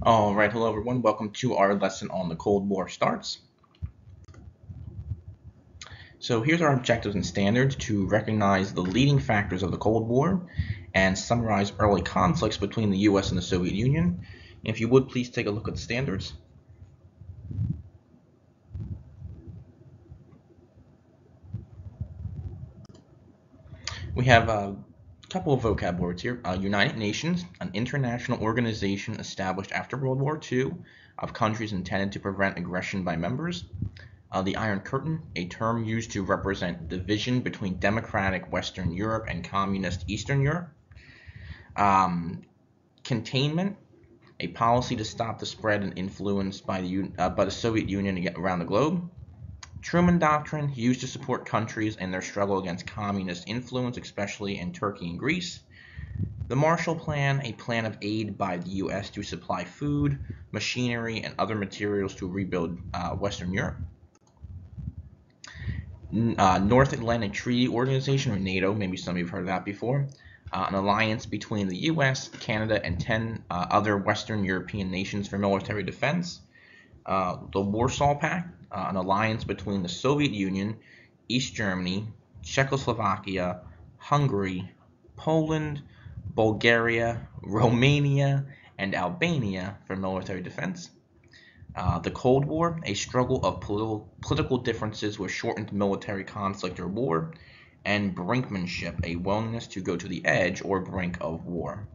All right, hello everyone. Welcome to our lesson on the Cold War starts. So here's our objectives and standards to recognize the leading factors of the Cold War and summarize early conflicts between the US and the Soviet Union. If you would, please take a look at the standards. We have a couple of vocab words here. United Nations, an international organization established after World War II of countries intended to prevent aggression by members. The Iron Curtain, a term used to represent division between democratic Western Europe and communist Eastern Europe. Um, Containment, a policy to stop the spread and influence by the Soviet Union around the globe. Truman Doctrine, used to support countries in their struggle against communist influence, especially in Turkey and Greece. The Marshall Plan, a plan of aid by the U.S. to supply food, machinery, and other materials to rebuild Western Europe. North Atlantic Treaty Organization, or NATO, maybe some of you have heard of that before, an alliance between the US, Canada, and 10 other Western European nations for military defense. The Warsaw Pact, an alliance between the Soviet Union, East Germany, Czechoslovakia, Hungary, Poland, Bulgaria, Romania, and Albania for military defense. The Cold War, a struggle of political differences with shortened military conflict or war, and brinkmanship, a willingness to go to the edge or brink of war.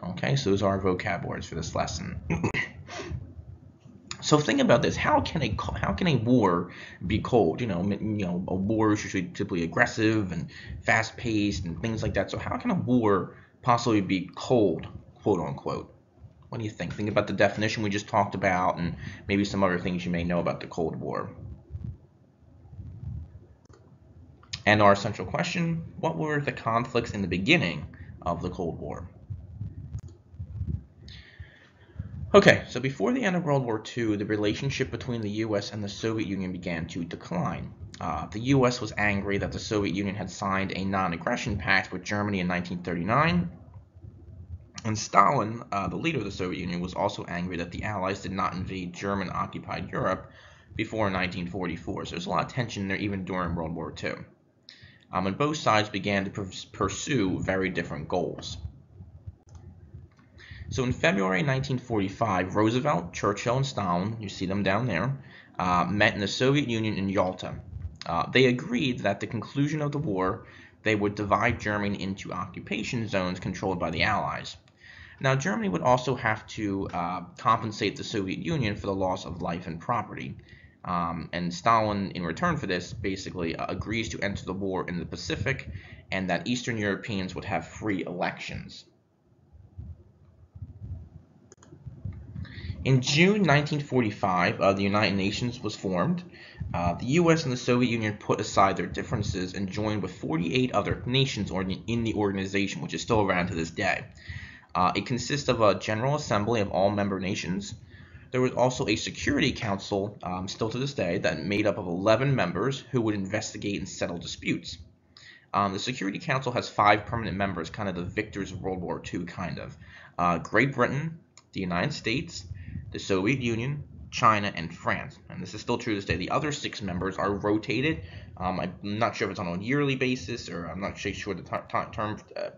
Okay, so those are our vocab words for this lesson. So think about this: how can a war be cold? A war is usually typically aggressive and fast-paced and things like that. So how can a war possibly be cold, quote unquote? What do you think? Think about the definition we just talked about and maybe some other things you may know about the Cold War. And our central question, what were the conflicts in the beginning of the Cold War? Okay, so before the end of World War II, the relationship between the US and the Soviet Union began to decline. The US was angry that the Soviet Union had signed a non-aggression pact with Germany in 1939. And Stalin, the leader of the Soviet Union, was also angry that the Allies did not invade German-occupied Europe before 1944. So there's a lot of tension there even during World War II. And both sides began to pursue very different goals. So in February 1945, Roosevelt, Churchill, and Stalin, you see them down there, met in the Soviet Union in Yalta. They agreed that at the conclusion of the war, they would divide Germany into occupation zones controlled by the Allies. Now, Germany would also have to compensate the Soviet Union for the loss of life and property. And Stalin, in return for this, basically agrees to enter the war in the Pacific and that Eastern Europeans would have free elections. In June 1945, the United Nations was formed. The US and the Soviet Union put aside their differences and joined with 48 other nations in the organization, which is still around to this day. It consists of a General Assembly of all member nations. There was also a Security Council, still to this day, that made up of 11 members who would investigate and settle disputes. The Security Council has 5 permanent members, kind of the victors of World War II, kind of. Great Britain, the United States, the Soviet Union, China, and France. And this is still true to this day. The other 6 members are rotated. I'm not sure if it's on a yearly basis, or I'm not sure the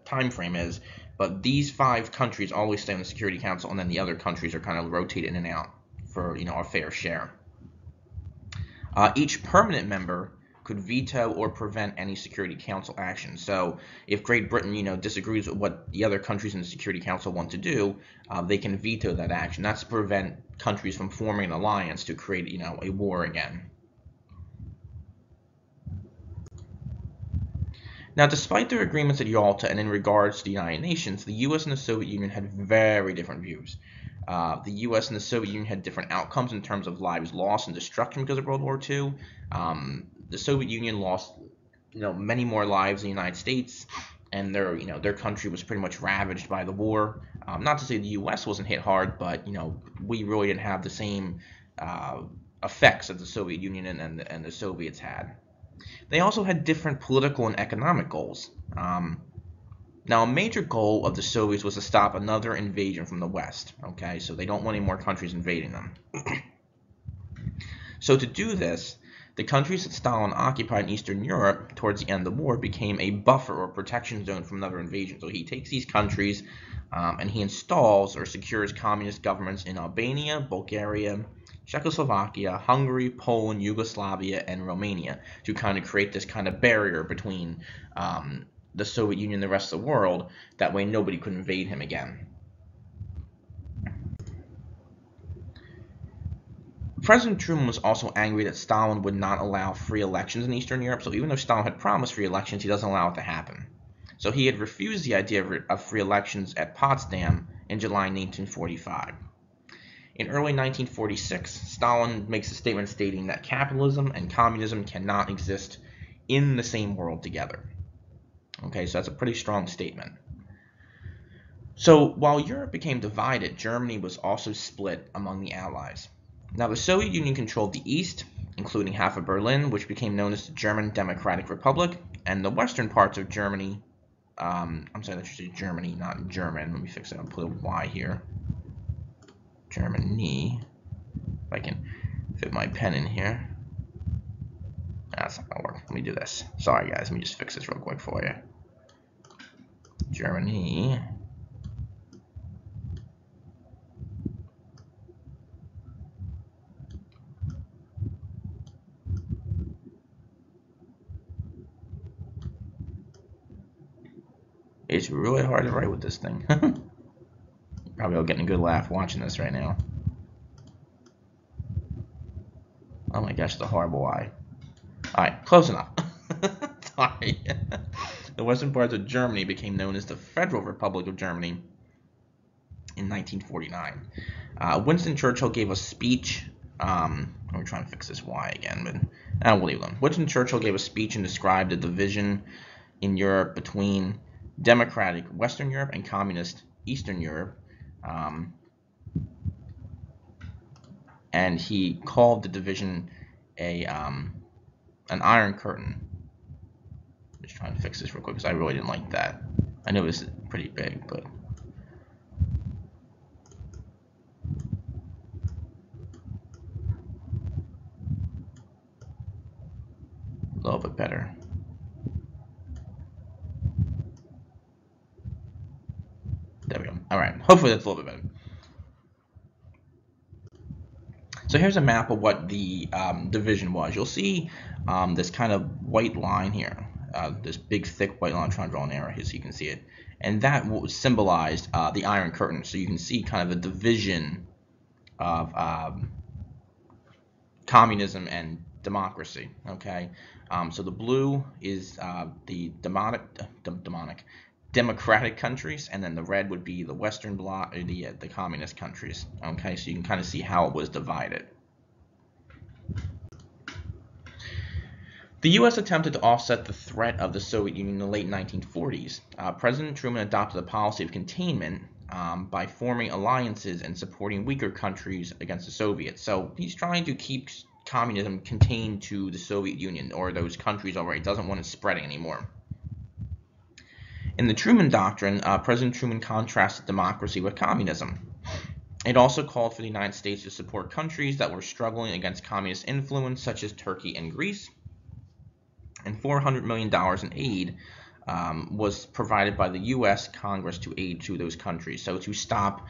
time frame is, but these 5 countries always stay on the Security Council, and then the other countries are kind of rotated in and out for a fair share. Each permanent member could veto or prevent any Security Council action. So if Great Britain, disagrees with what the other countries in the Security Council want to do, they can veto that action. That's to prevent countries from forming an alliance to create, a war again. Now, despite their agreements at Yalta and in regards to the United Nations, the US and the Soviet Union had very different views. The US and the Soviet Union had different outcomes in terms of lives lost and destruction because of World War II. The Soviet Union lost, many more lives than the United States, and their country was pretty much ravaged by the war. Not to say the US wasn't hit hard, but we really didn't have the same effects that the Soviet Union and the Soviets had. They also had different political and economic goals. Now, Now, a major goal of the Soviets was to stop another invasion from the West. Okay, so they don't want any more countries invading them. So to do this, the countries that Stalin occupied in Eastern Europe towards the end of the war became a buffer or protection zone from another invasion. So he takes these countries and he installs or secures communist governments in Albania, Bulgaria, Czechoslovakia, Hungary, Poland, Yugoslavia, and Romania to kind of create this kind of barrier between the Soviet Union and the rest of the world. That way nobody could invade him again. President Truman was also angry that Stalin would not allow free elections in Eastern Europe, so even though Stalin had promised free elections, he doesn't allow it to happen. So he had refused the idea of free elections at Potsdam in July 1945. In early 1946, Stalin makes a statement stating that capitalism and communism cannot exist in the same world together. Okay, so that's a pretty strong statement. So while Europe became divided, Germany was also split among the Allies. Now, the Soviet Union controlled the East, including half of Berlin, which became known as the German Democratic Republic, and the western parts of Germany. I'm sorry, that should say Germany, not German. Let me fix it. I'll put a Y here. Germany. If I can fit my pen in here. That's not gonna work. Let me do this. Sorry, guys. Let me just fix this real quick for you. Germany. It's really hard to write with this thing. Probably all getting a good laugh watching this right now. Oh my gosh, the horrible Y. Alright, close enough. Sorry. The western parts of Germany became known as the Federal Republic of Germany in 1949. Winston Churchill gave a speech. I'm trying to fix this Y again, but I will leave them. Winston Churchill gave a speech and described the division in Europe between democratic Western Europe and communist Eastern Europe. And he called the division an Iron Curtain. I'm just trying to fix this real quick because I really didn't like that. I know this is pretty big, but a little bit better. There we go. All right. Hopefully that's a little bit better. So here's a map of what the division was. You'll see this kind of white line here, this big thick white line. I'm trying to draw an arrow here so you can see it, and that symbolized the Iron Curtain. So you can see kind of a division of communism and democracy. Okay, so the blue is the democratic countries, and then the red would be the Western bloc, or the communist countries. Okay, so you can kind of see how it was divided. The U.S. attempted to offset the threat of the Soviet Union in the late 1940s. President Truman adopted a policy of containment by forming alliances and supporting weaker countries against the Soviets. So he's trying to keep communism contained to the Soviet Union or those countries already. He doesn't want it spreading anymore. In the Truman Doctrine, President Truman contrasted democracy with communism. It also called for the United States to support countries that were struggling against communist influence, such as Turkey and Greece. And $400 million in aid was provided by the U.S. Congress to aid to those countries. So to stop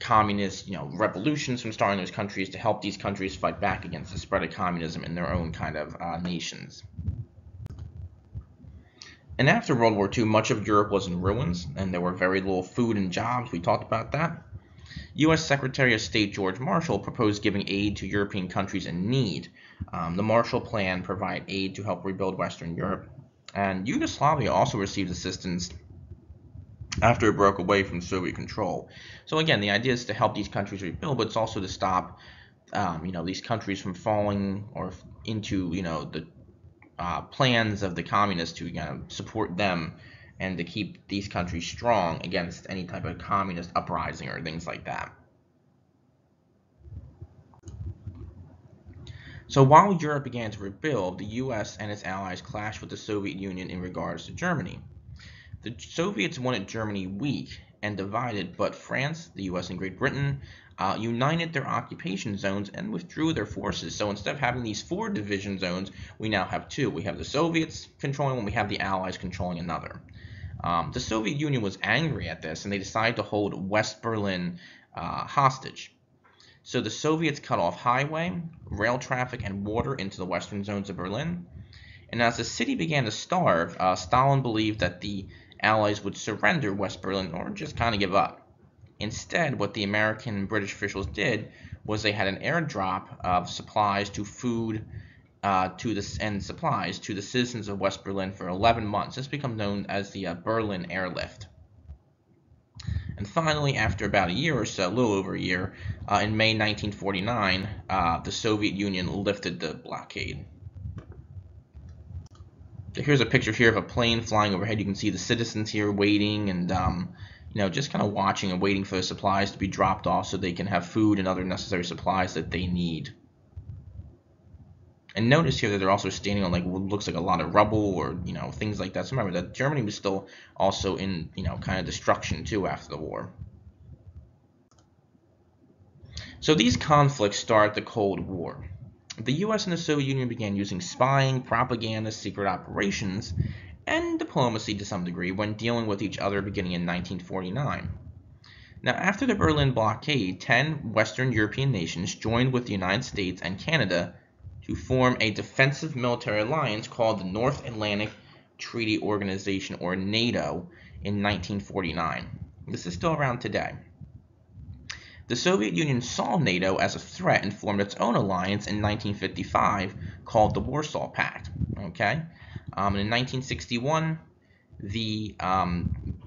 communist, revolutions from starting those countries, to help these countries fight back against the spread of communism in their own kind of nations. And after World War II, much of Europe was in ruins, and there were very little food and jobs. We talked about that. U.S. Secretary of State George Marshall proposed giving aid to European countries in need. The Marshall Plan provided aid to help rebuild Western Europe. And Yugoslavia also received assistance after it broke away from Soviet control. So again, the idea is to help these countries rebuild, but it's also to stop these countries from falling or into the plans of the communists to support them and to keep these countries strong against any type of communist uprising or things like that. So while Europe began to rebuild, the U.S. and its allies clashed with the Soviet Union in regards to Germany. The Soviets wanted Germany weak and divided, but France, the US, and Great Britain united their occupation zones and withdrew their forces. So instead of having these 4 division zones, we now have 2. We have the Soviets controlling one, we have the Allies controlling another. The Soviet Union was angry at this, and they decided to hold West Berlin hostage. So the Soviets cut off highway, rail traffic, and water into the western zones of Berlin. And as the city began to starve, Stalin believed that the Allies would surrender West Berlin or just kind of give up. Instead, what the American and British officials did was they had an airdrop of supplies to food and supplies to the citizens of West Berlin for 11 months. This becomes known as the Berlin Airlift. And finally, after about a year or so, a little over a year, in May 1949, the Soviet Union lifted the blockade. So here's a picture here of a plane flying overhead. You can see the citizens here waiting and just kind of watching and waiting for the supplies to be dropped off so they can have food and other necessary supplies that they need. And notice here that they're also standing on what looks like a lot of rubble or things like that. So remember that Germany was still also in kind of destruction too after the war. So these conflicts start the Cold War. The US and the Soviet Union began using spying, propaganda, secret operations, and diplomacy to some degree when dealing with each other beginning in 1949. Now, after the Berlin blockade, 10 Western European nations joined with the United States and Canada to form a defensive military alliance called the North Atlantic Treaty Organization, or NATO, in 1949. This is still around today. The Soviet Union saw NATO as a threat and formed its own alliance in 1955 called the Warsaw Pact. Okay? And in 1961, the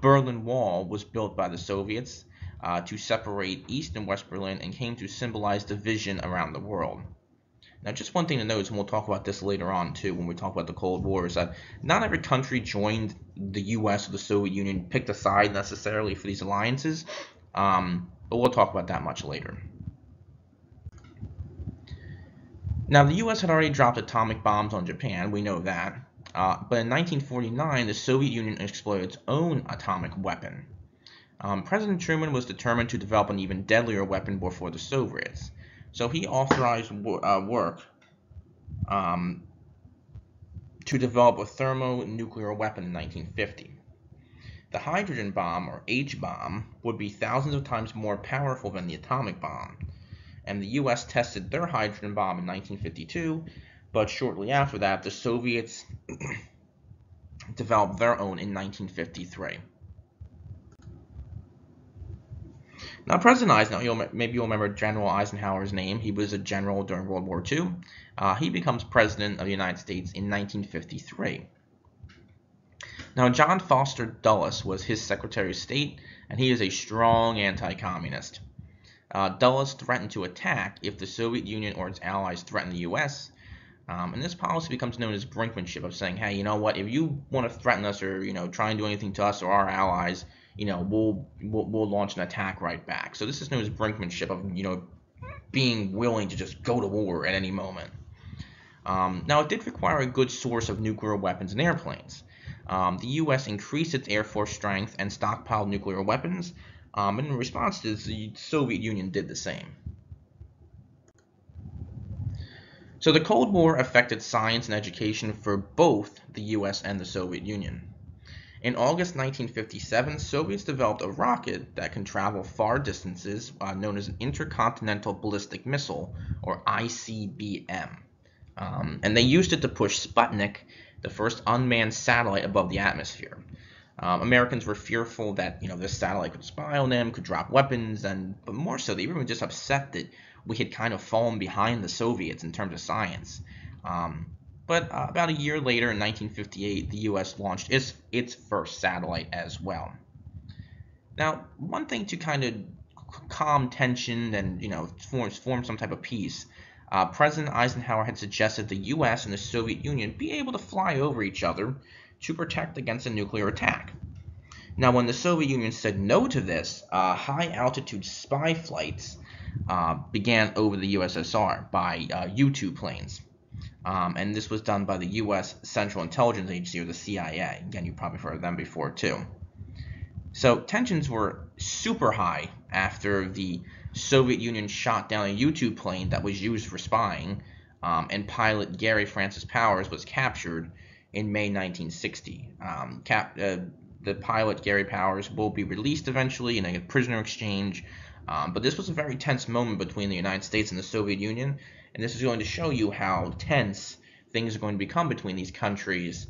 Berlin Wall was built by the Soviets to separate East and West Berlin and came to symbolize division around the world. Now, just one thing to note, and we'll talk about this later on too when we talk about the Cold War, is that not every country joined the U.S. or the Soviet Union, picked a side necessarily for these alliances, but we'll talk about that much later. Now, the U.S. had already dropped atomic bombs on Japan, we know that, but in 1949, the Soviet Union exploded its own atomic weapon. President Truman was determined to develop an even deadlier weapon before the Soviets. So he authorized work to develop a thermonuclear weapon in 1950. The hydrogen bomb, or H-bomb, would be thousands of times more powerful than the atomic bomb. And the U.S. tested their hydrogen bomb in 1952, but shortly after that, the Soviets developed their own in 1953. Now, President Eisenhower, maybe you'll remember General Eisenhower's name. He was a general during World War II. He becomes President of the United States in 1953. Now, John Foster Dulles was his Secretary of State, and he is a strong anti-communist. Dulles threatened to attack if the Soviet Union or its allies threatened the U.S., and this policy becomes known as brinkmanship, of saying, hey, you know what, if you want to threaten us or try and do anything to us or our allies, we'll launch an attack right back. So this is known as brinkmanship, of being willing to just go to war at any moment. Now, it did require a good source of nuclear weapons and airplanes. The U.S. increased its air force strength and stockpiled nuclear weapons, and in response to this, the Soviet Union did the same. So the Cold War affected science and education for both the U.S. and the Soviet Union. In August 1957, Soviets developed a rocket that can travel far distances, known as an Intercontinental Ballistic Missile, or ICBM. And they used it to push Sputnik, the first unmanned satellite, above the atmosphere. Americans were fearful that this satellite could spy on them, could drop weapons, but more so, they were just upset that we had kind of fallen behind the Soviets in terms of science. But about a year later, in 1958, the U.S. launched its first satellite as well. Now, one thing to kind of calm tension and form some type of peace, President Eisenhower had suggested the U.S. and the Soviet Union be able to fly over each other to protect against a nuclear attack. Now, when the Soviet Union said no to this, high-altitude spy flights began over the USSR by U-2 planes. And this was done by the U.S. Central Intelligence Agency, or the CIA. Again, you've probably heard of them before too. So tensions were super high after the Soviet Union shot down a U-2 plane that was used for spying, and pilot Gary Francis Powers was captured in May 1960. The pilot Gary Powers will be released eventually in a prisoner exchange, but this was a very tense moment between the United States and the Soviet Union, and this is going to show you how tense things are going to become between these countries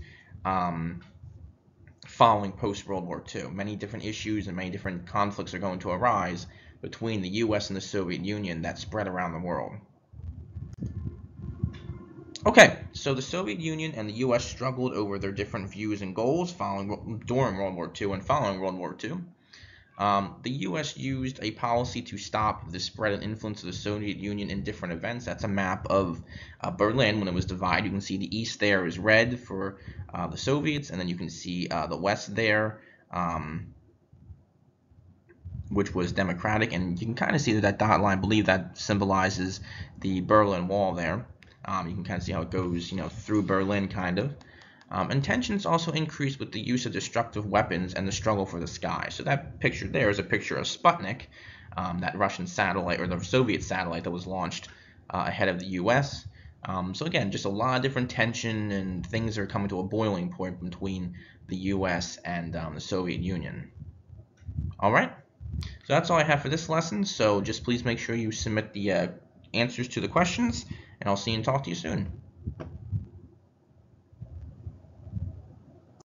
following post-World War II. Many different issues and many different conflicts are going to arise between the U.S. and the Soviet Union that spread around the world. Okay, so the Soviet Union and the U.S. struggled over their different views and goals during World War II and following World War II. The U.S. used a policy to stop the spread and influence of the Soviet Union in different events. That's a map of Berlin when it was divided. You can see the east there is red for the Soviets, and then you can see the west there, which was democratic. And you can kind of see that dot line, I believe that symbolizes the Berlin Wall there. You can kind of see how it goes, through Berlin, kind of. And tensions also increased with the use of destructive weapons and the struggle for the sky. So that picture there is a picture of Sputnik, that Russian satellite, or the Soviet satellite that was launched ahead of the U.S. So again, just a lot of different tension, and things are coming to a boiling point between the U.S. and the Soviet Union. All right, so that's all I have for this lesson. So just please make sure you submit the answers to the questions, and I'll see you and talk to you soon.